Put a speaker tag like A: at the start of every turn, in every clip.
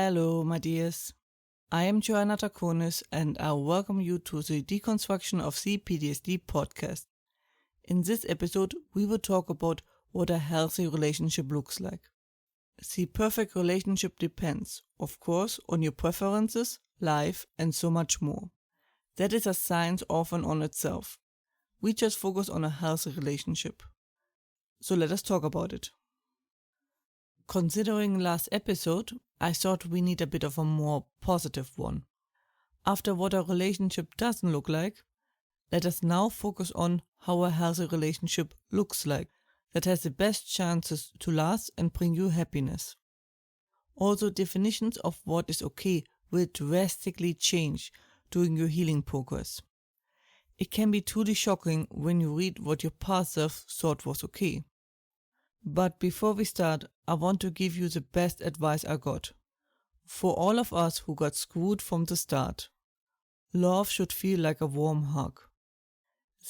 A: Hello, my dears. I am Joanna Takonis and I welcome you to the Deconstruction of C-PTSD podcast. In this episode, we will talk about what a healthy relationship looks like. The perfect relationship depends, of course, on your preferences, life, and so much more. That is a science often on itself. We just focus on a healthy relationship. So let us talk about it. Considering last episode, I thought we need a bit of a more positive one. After what a relationship doesn't look like, let us now focus on how a healthy relationship looks like, that has the best chances to last and bring you happiness. Also, definitions of what is okay will drastically change during your healing progress. It can be truly shocking when you read what your past self thought was okay. But before we start, I want to give you the best advice I got. For all of us who got screwed from the start, love should feel like a warm hug.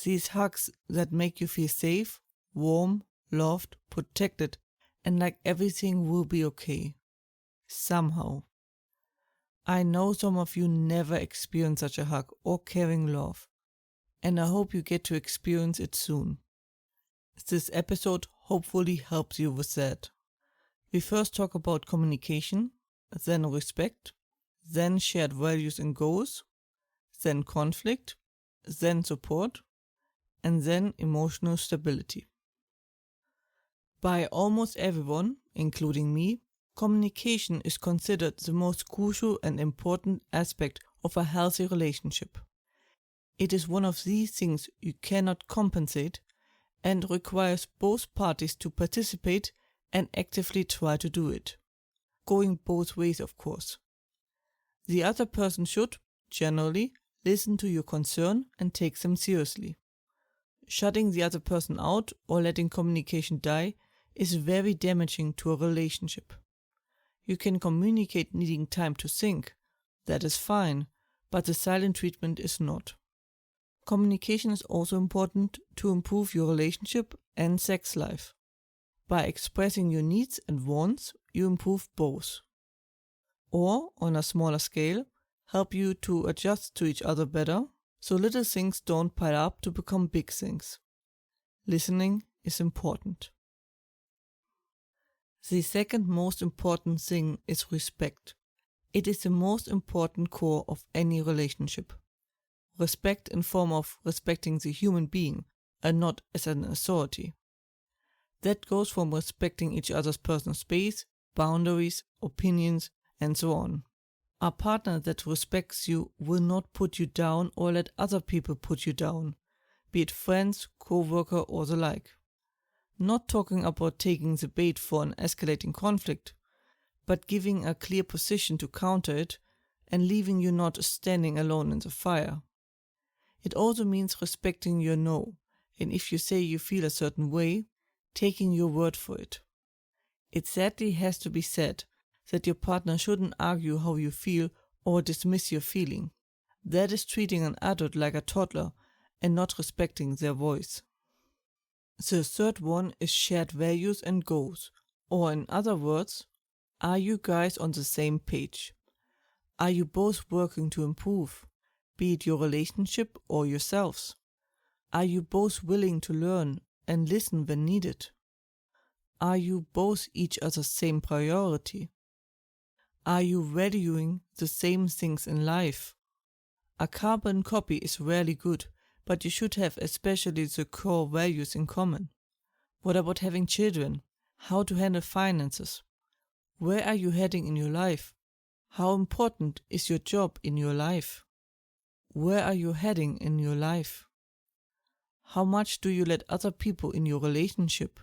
A: These hugs that make you feel safe, warm, loved, protected, and like everything will be okay. Somehow. I know some of you never experienced such a hug or caring love, and I hope you get to experience it soon. This episode hopefully helps you with that. We first talk about communication, then respect, then shared values and goals, then conflict, then support, and then emotional stability. By almost everyone, including me, communication is considered the most crucial and important aspect of a healthy relationship. It is one of these things you cannot compensate and requires both parties to participate and actively try to do it. Going both ways, of course. The other person should, generally, listen to your concern and take them seriously. Shutting the other person out or letting communication die is very damaging to a relationship. You can communicate needing time to think, that is fine, but the silent treatment is not. Communication is also important to improve your relationship and sex life. By expressing your needs and wants, you improve both. Or, on a smaller scale, help you to adjust to each other better, so little things don't pile up to become big things. Listening is important. The second most important thing is respect. It is the most important core of any relationship. Respect in form of respecting the human being and not as an authority. That goes from respecting each other's personal space, boundaries, opinions, and so on. A partner that respects you will not put you down or let other people put you down, be it friends, co-worker, or the like. Not talking about taking the bait for an escalating conflict, but giving a clear position to counter it and leaving you not standing alone in the fire. It also means respecting your no, and if you say you feel a certain way, taking your word for it. It sadly has to be said that your partner shouldn't argue how you feel or dismiss your feeling. That is treating an adult like a toddler and not respecting their voice. The third one is shared values and goals, or in other words, are you guys on the same page? Are you both working to improve, be it your relationship or yourselves? Are you both willing to learn and listen when needed? Are you both each other's same priority? Are you valuing the same things in life? A carbon copy is rarely good, but you should have especially the core values in common. What about having children? How to handle finances? Where are you heading in your life? How important is your job in your life? Where are you heading in your life? How much do you let other people in your relationship?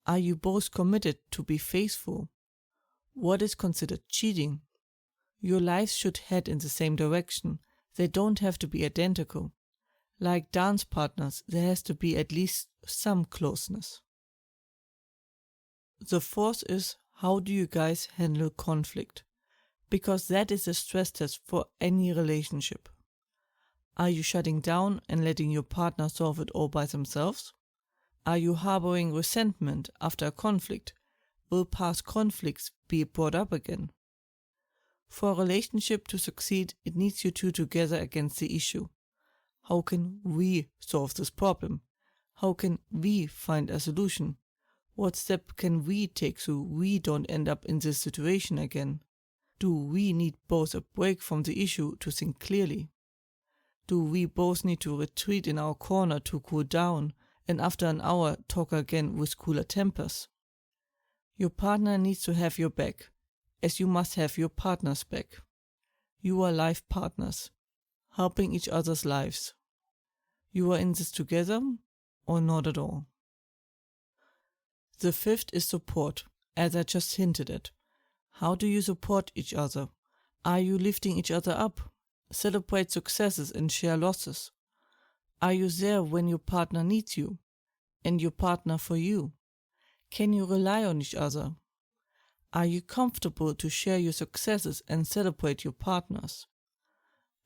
A: Are you both committed to be faithful? What is considered cheating? Your lives should head in the same direction. They don't have to be identical. Like dance partners, there has to be at least some closeness. The fourth is, how do you guys handle conflict? Because that is a stress test for any relationship. Are you shutting down and letting your partner solve it all by themselves? Are you harboring resentment after a conflict? Will past conflicts be brought up again? For a relationship to succeed, it needs you two together against the issue. How can we solve this problem? How can we find a solution? What step can we take so we don't end up in this situation again? Do we need both a break from the issue to think clearly? Do we both need to retreat in our corner to cool down and after an hour talk again with cooler tempers? Your partner needs to have your back, as you must have your partner's back. You are life partners, helping each other's lives. You are in this together or not at all. The fifth is support, as I just hinted at. How do you support each other? Are you lifting each other up? Celebrate successes and share losses. Are you there when your partner needs you and your partner for you? Can you rely on each other? Are you comfortable to share your successes and celebrate your partners?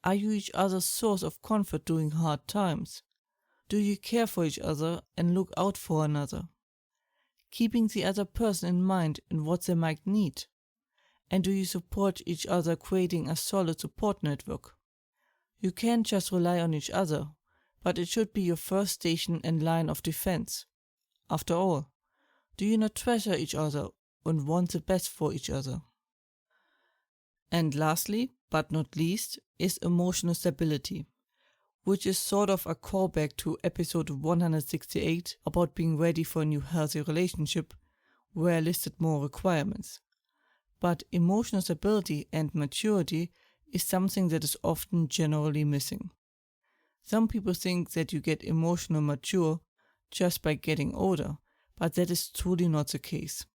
A: Are you each other's source of comfort during hard times? Do you care for each other and look out for another? Keeping the other person in mind and what they might need? And do you support each other creating a solid support network? You can't just rely on each other, but it should be your first station and line of defense. After all, do you not treasure each other and want the best for each other? And lastly, but not least, is emotional stability, which is sort of a callback to episode 168 about being ready for a new healthy relationship, where I listed more requirements. But emotional stability and maturity is something that is often generally missing. Some people think that you get emotional mature just by getting older, but that is truly not the case.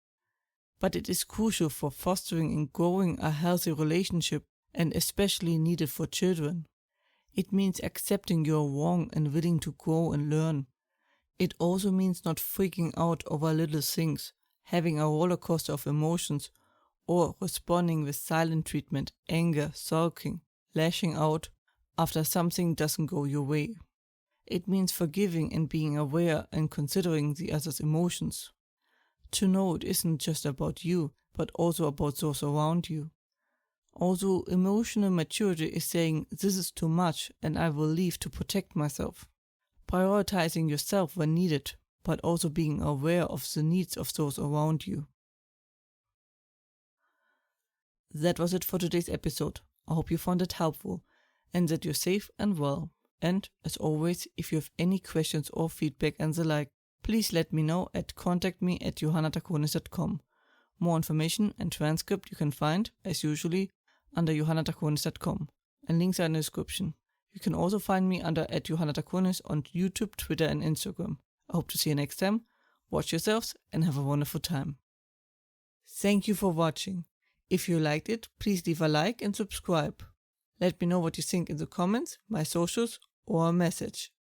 A: But it is crucial for fostering and growing a healthy relationship and especially needed for children. It means accepting you're wrong and willing to grow and learn. It also means not freaking out over little things, having a roller coaster of emotions, or responding with silent treatment, anger, sulking, lashing out after something doesn't go your way. It means forgiving and being aware and considering the other's emotions. To know it isn't just about you, but also about those around you. Also, emotional maturity is saying, this is too much and I will leave to protect myself. Prioritizing yourself when needed, but also being aware of the needs of those around you. That was it for today's episode. I hope you found it helpful and that you're safe and well. And, as always, if you have any questions or feedback and the like, please let me know at contactme@johannatakonis.com. More information and transcript you can find, as usually, under johannatakonis.com, and links are in the description. You can also find me under @johannatakonis on YouTube, Twitter and Instagram. I hope to see you next time. Watch yourselves and have a wonderful time. Thank you for watching. If you liked it, please leave a like and subscribe. Let me know what you think in the comments, my socials, or a message.